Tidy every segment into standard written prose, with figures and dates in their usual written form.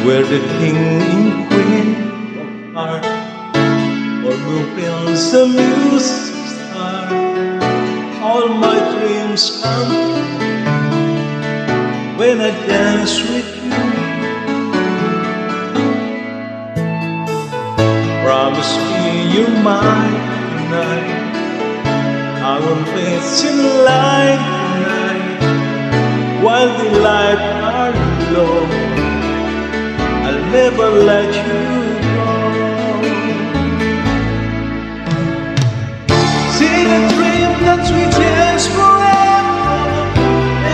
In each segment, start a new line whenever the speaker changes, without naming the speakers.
where the king and queen of heart or pupils a music star. All my dreams come true when I dance with you. Promise me you're mine tonight. I will face in light tonight. While the lights are low, I'll never let you go. See the dream that we chase forever,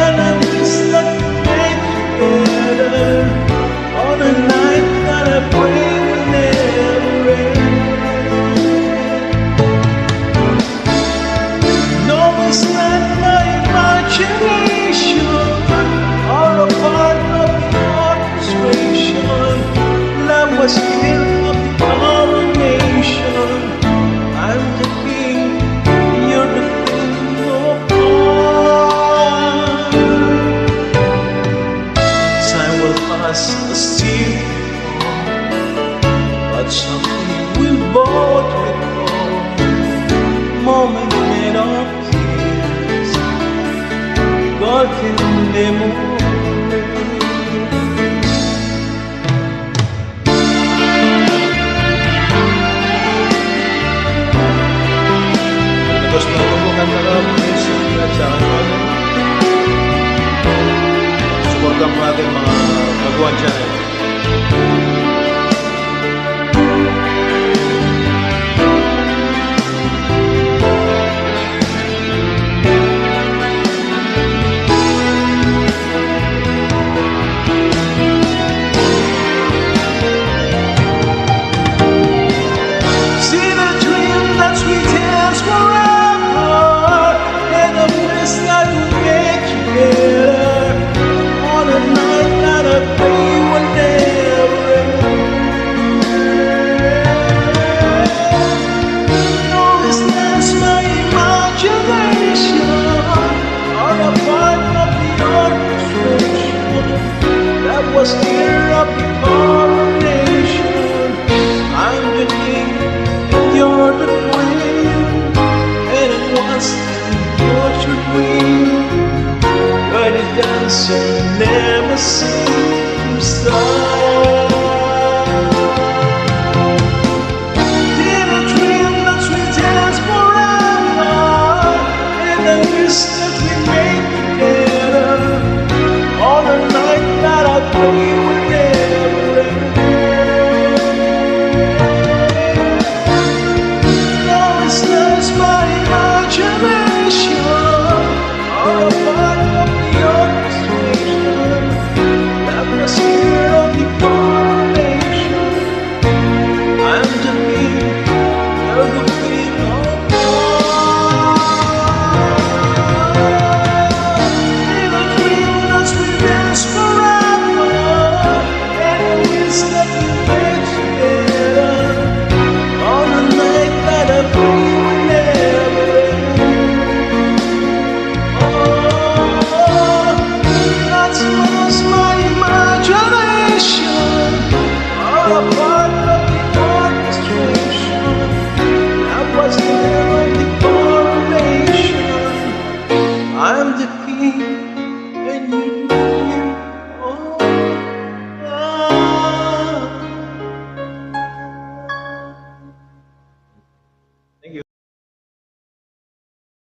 and I wish that we made together on a night that I pray will never end. No, it's not my imagination or a part of the orchestration. Love was here of the coronation. I'm the king, you're the queen of hearts. Time will pass as still before, but something we'll both recall. Moment made of tears, golden memories. Tapos matulungan na lang at sa ano. Supportan mo natin mga baguhan channel. Was here of the coronation. I'm the king, you're the queen, and it was your dream. But the dancer never seems to stop. In a dream that we dance forever, and I wish that we made together on a night that I pray will never end. No, it's not my imagination or a part of the orchestration that was